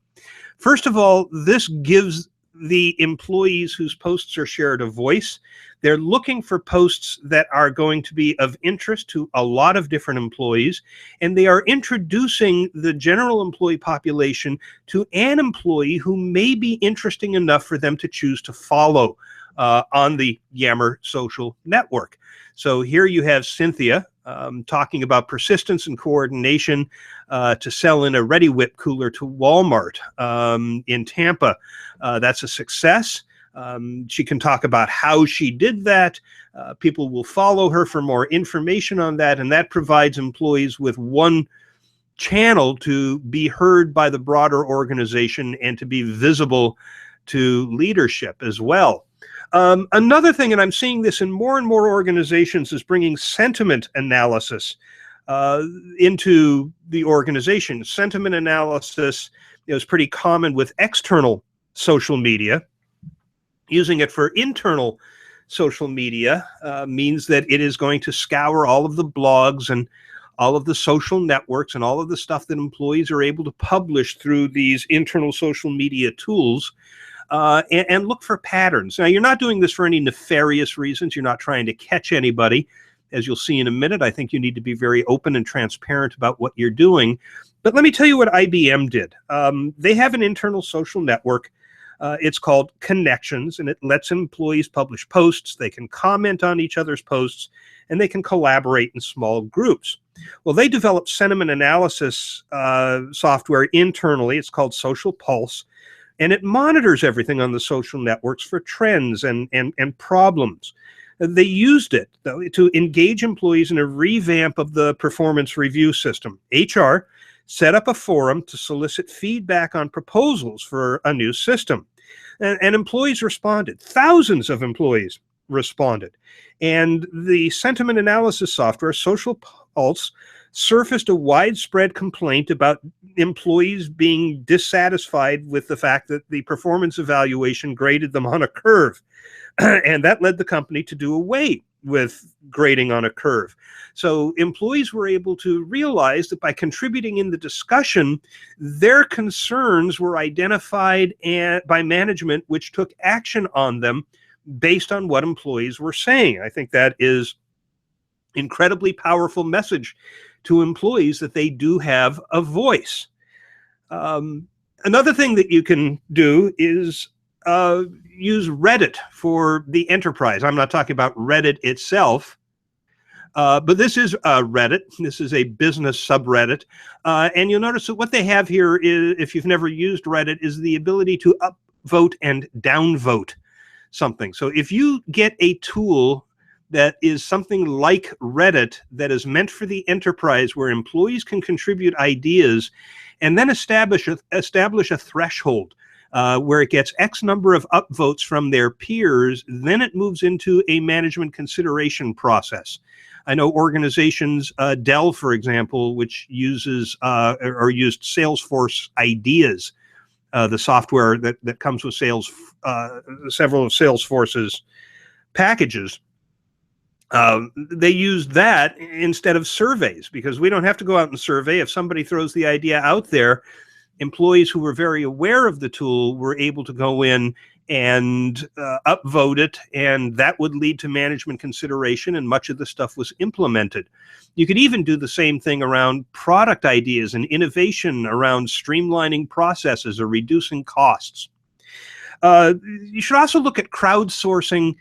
First of all, this gives the employees whose posts are shared a voice. They're looking for posts that are going to be of interest to a lot of different employees, and they are introducing the general employee population to an employee who may be interesting enough for them to choose to follow on the Yammer social network. So here you have Cynthia talking about persistence and coordination to sell in a Ready Whip cooler to Walmart in Tampa. That's a success. She can talk about how she did that. People will follow her for more information on that, and that provides employees with one channel to be heard by the broader organization and to be visible to leadership as well. Another thing, and I'm seeing this in more and more organizations, is bringing sentiment analysis into the organization. Sentiment analysis is pretty common with external social media. Using it for internal social media means that it is going to scour all of the blogs and all of the social networks and all of the stuff that employees are able to publish through these internal social media tools. And look for patterns. Now, you're not doing this for any nefarious reasons. You're not trying to catch anybody. As you'll see in a minute, I think you need to be very open and transparent about what you're doing. But let me tell you what IBM did. They have an internal social network. It's called Connections, and it lets employees publish posts. They can comment on each other's posts, and they can collaborate in small groups. Well, they developed sentiment analysis software internally. It's called Social Pulse. And it monitors everything on the social networks for trends and problems. They used it, though, to engage employees in a revamp of the performance review system. HR set up a forum to solicit feedback on proposals for a new system. And employees responded. Thousands of employees responded. And the sentiment analysis software, Social Pulse, surfaced a widespread complaint about employees being dissatisfied with the fact that the performance evaluation graded them on a curve. And that led the company to do away with grading on a curve. So employees were able to realize that by contributing in the discussion, their concerns were identified by management, which took action on them based on what employees were saying. I think that is incredibly powerful message to employees that they do have a voice. Another thing that you can do is use Reddit for the enterprise. I'm not talking about Reddit itself, but this is Reddit. This is a business subreddit. And you'll notice that what they have here is, if you've never used Reddit, is the ability to upvote and downvote something. So if you get a tool that is something like Reddit that is meant for the enterprise, where employees can contribute ideas and then establish a threshold where it gets X number of upvotes from their peers, then it moves into a management consideration process. I know organizations, Dell, for example, which uses or used Salesforce Ideas, the software that comes with several of Salesforce's packages. They use that instead of surveys, because we don't have to go out and survey. If somebody throws the idea out there, employees who were very aware of the tool were able to go in and upvote it, and that would lead to management consideration, and much of the stuff was implemented. You could even do the same thing around product ideas and innovation around streamlining processes or reducing costs. You should also look at crowdsourcing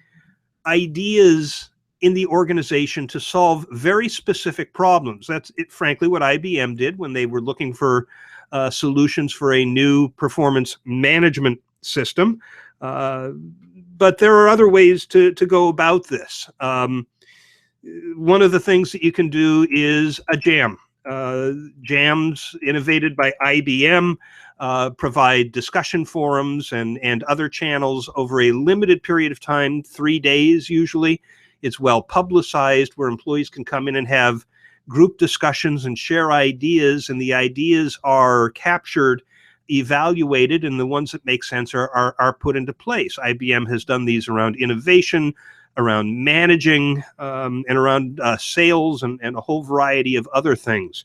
ideas in the organization to solve very specific problems. That's frankly what IBM did when they were looking for solutions for a new performance management system. But there are other ways to go about this. One of the things that you can do is a jam. Jams innovated by IBM provide discussion forums and other channels over a limited period of time, 3 days usually. It's well publicized, where employees can come in and have group discussions and share ideas, and the ideas are captured, evaluated, and the ones that make sense are put into place. IBM has done these around innovation, around managing, and around sales, and a whole variety of other things.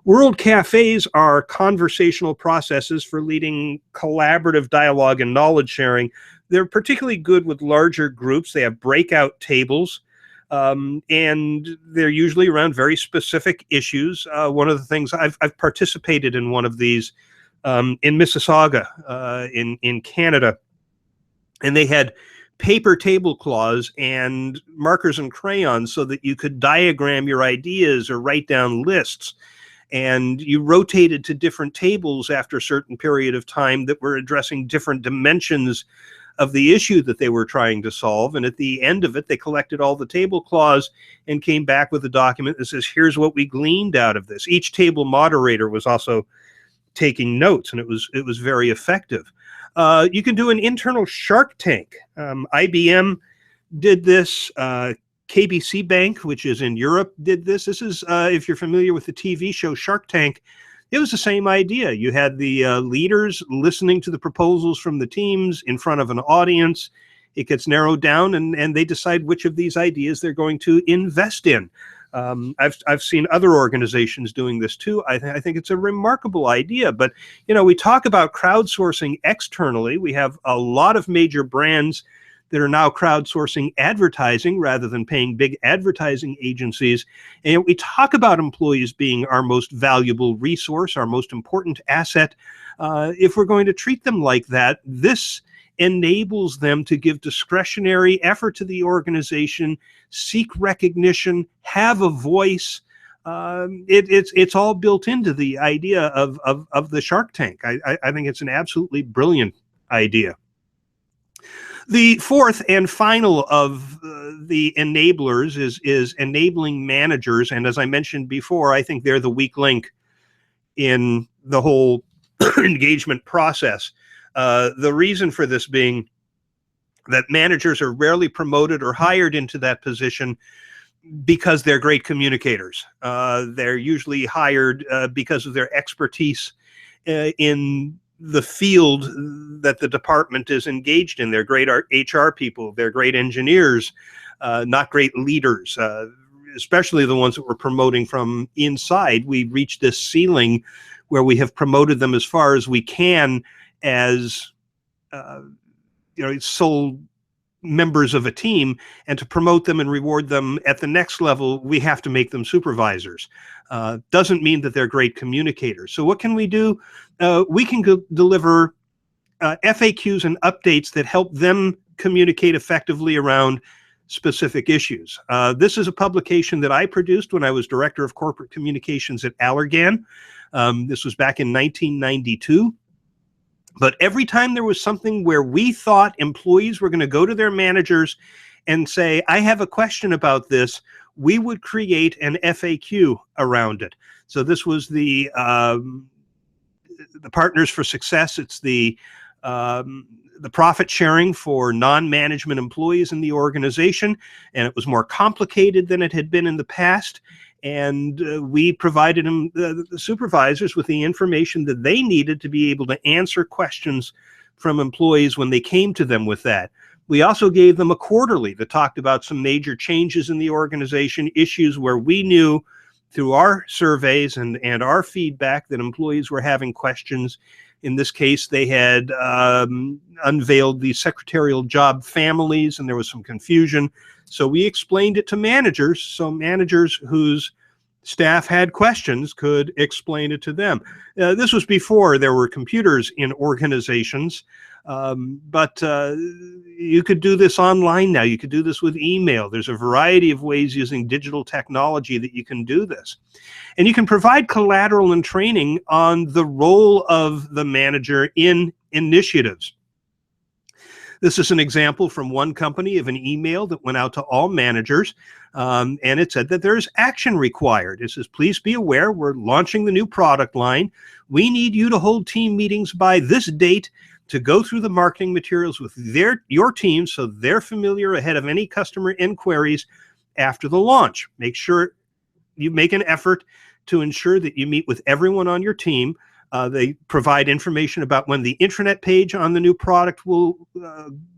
World Cafes are conversational processes for leading collaborative dialogue and knowledge sharing. They're particularly good with larger groups. They have breakout tables, and they're usually around very specific issues. One of the things, I've participated in one of these in Mississauga, in Canada, and they had paper tablecloths and markers and crayons so that you could diagram your ideas or write down lists. And you rotated to different tables after a certain period of time that were addressing different dimensions of the issue that they were trying to solve. And at the end of it, they collected all the tablecloths and came back with a document that says, here's what we gleaned out of this. Each table moderator was also taking notes, and it was very effective. You can do an internal Shark Tank. IBM did this. KBC Bank, which is in Europe, did this. This is, if you're familiar with the TV show Shark Tank, it was the same idea. You had the leaders listening to the proposals from the teams in front of an audience. It gets narrowed down, and they decide which of these ideas they're going to invest in. I've seen other organizations doing this too. I think it's a remarkable idea. But, you know, we talk about crowdsourcing externally. We have a lot of major brands that are now crowdsourcing advertising rather than paying big advertising agencies. And we talk about employees being our most valuable resource, our most important asset. If we're going to treat them like that, this enables them to give discretionary effort to the organization, seek recognition, have a voice. It's all built into the idea of the Shark Tank. I think it's an absolutely brilliant idea. The fourth and final of the enablers is enabling managers. And as I mentioned before, I think they're the weak link in the whole engagement process. The reason for this being that managers are rarely promoted or hired into that position because they're great communicators. They're usually hired because of their expertise in the field that the department is engaged in. They're great HR people, they're great engineers, not great leaders, especially the ones that we're promoting from inside. We reached this ceiling where we have promoted them as far as we can as sole members of a team, and to promote them and reward them at the next level, we have to make them supervisors. Doesn't mean that they're great communicators. So what can we do? We can deliver FAQs and updates that help them communicate effectively around specific issues. This is a publication that I produced when I was Director of Corporate Communications at Allergan. This was back in 1992. But every time there was something where we thought employees were going to go to their managers and say, I have a question about this, we would create an FAQ around it. So this was the Partners for Success. It's the profit sharing for non-management employees in the organization. And it was more complicated than it had been in the past. And we provided them, the supervisors, with the information that they needed to be able to answer questions from employees when they came to them with that. We also gave them a quarterly that talked about some major changes in the organization, issues where we knew through our surveys and our feedback that employees were having questions. In this case, they had unveiled the secretarial job families, and there was some confusion. So we explained it to managers, so managers whose staff had questions could explain it to them. This was before there were computers in organizations, but you could do this online now. You could do this with email. There's a variety of ways using digital technology that you can do this. And you can provide collateral and training on the role of the manager in initiatives. This is an example from one company of an email that went out to all managers, and it said that there's action required. It says, please be aware, we're launching the new product line. We need you to hold team meetings by this date to go through the marketing materials with your team so they're familiar ahead of any customer inquiries after the launch. Make sure you make an effort to ensure that you meet with everyone on your team. They provide information about when the intranet page on the new product will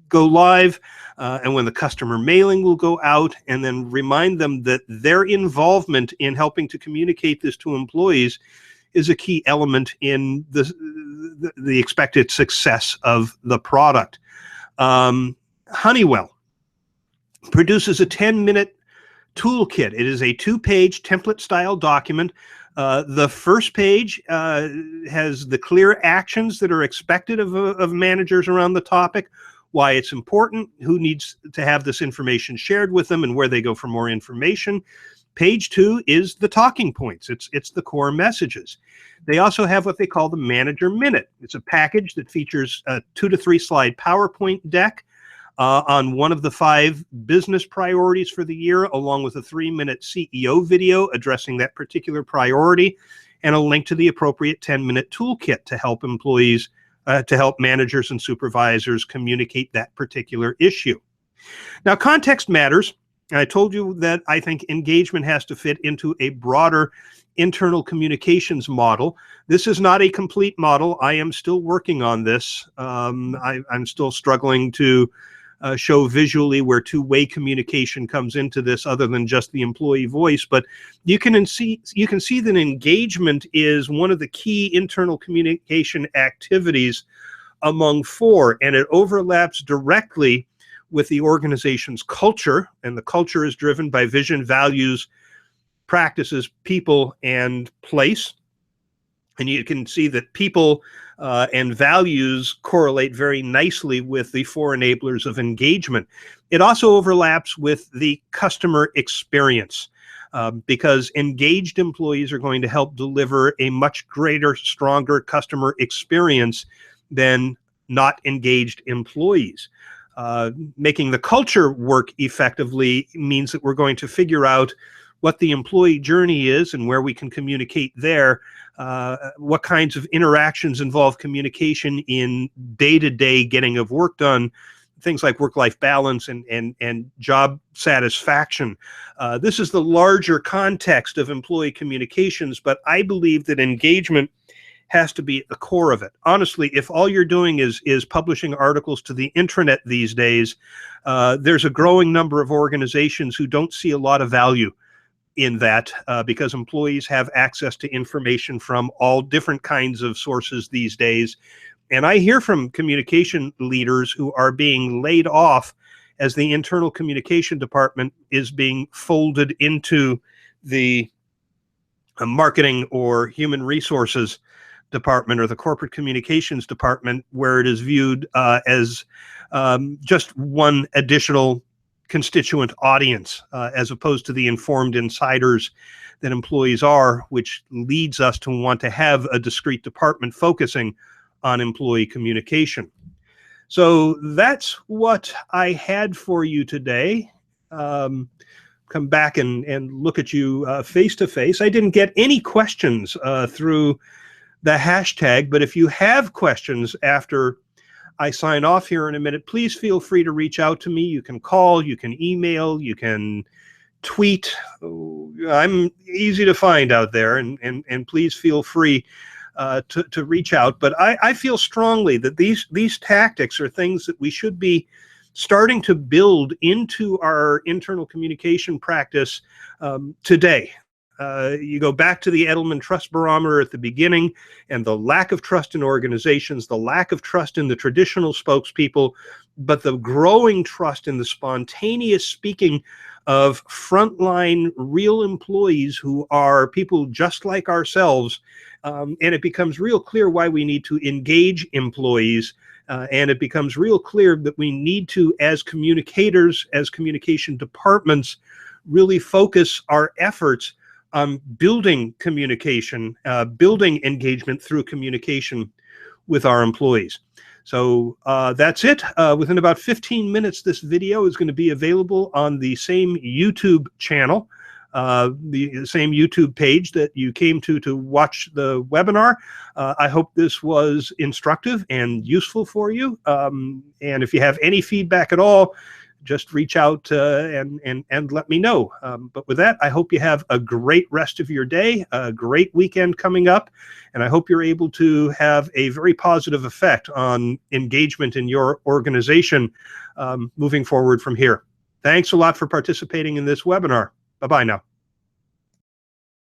go live and when the customer mailing will go out, and then remind them that their involvement in helping to communicate this to employees is a key element in the expected success of the product. Honeywell produces a 10-minute toolkit. It is a 2-page template-style document. The first page has the clear actions that are expected of managers around the topic, why it's important, who needs to have this information shared with them, and where they go for more information. Page 2 is the talking points. It's the core messages. They also have what they call the Manager Minute. It's a package that features a 2 to 3 slide PowerPoint deck on one of the 5 business priorities for the year, along with a 3-minute CEO video addressing that particular priority, and a link to the appropriate 10-minute toolkit to help employees, to help managers and supervisors communicate that particular issue. Now, context matters. I told you that I think engagement has to fit into a broader internal communications model. This is not a complete model. I am still working on this. I'm still struggling to show visually where two-way communication comes into this, other than just the employee voice. But you can see that engagement is one of the key internal communication activities among 4, and it overlaps directly with the organization's culture, and the culture is driven by vision, values, practices, people, and place. And you can see that people and values correlate very nicely with the 4 enablers of engagement. It also overlaps with the customer experience, because engaged employees are going to help deliver a much greater, stronger customer experience than not engaged employees. Making the culture work effectively means that we're going to figure out what the employee journey is and where we can communicate there, what kinds of interactions involve communication in day-to-day getting of work done, things like work-life balance and job satisfaction. This is the larger context of employee communications, but I believe that engagement has to be at the core of it. Honestly, if all you're doing is publishing articles to the intranet these days, there's a growing number of organizations who don't see a lot of value in that, because employees have access to information from all different kinds of sources these days. And I hear from communication leaders who are being laid off as the internal communication department is being folded into the marketing or human resources department or the corporate communications department, where it is viewed as just one additional constituent audience, as opposed to the informed insiders that employees are, which leads us to want to have a discrete department focusing on employee communication. So that's what I had for you today. Come back and look at you face to face. I didn't get any questions through the hashtag, but if you have questions after I sign off here in a minute, please feel free to reach out to me. You can call, you can email, you can tweet. I'm easy to find out there, and please feel free to reach out. But I feel strongly that these tactics are things that we should be starting to build into our internal communication practice today. You go back to the Edelman Trust Barometer at the beginning, and the lack of trust in organizations, the lack of trust in the traditional spokespeople, but the growing trust in the spontaneous speaking of frontline real employees who are people just like ourselves. And it becomes real clear why we need to engage employees. And it becomes real clear that we need to, as communicators, as communication departments, really focus our efforts building communication, building engagement through communication with our employees. So that's it. Within about 15 minutes, this video is going to be available on the same YouTube channel, the same YouTube page that you came to watch the webinar. I hope this was instructive and useful for you. And if you have any feedback at all, just reach out and let me know. But with that, I hope you have a great rest of your day, a great weekend coming up, and I hope you're able to have a very positive effect on engagement in your organization moving forward from here. Thanks a lot for participating in this webinar. Bye-bye now.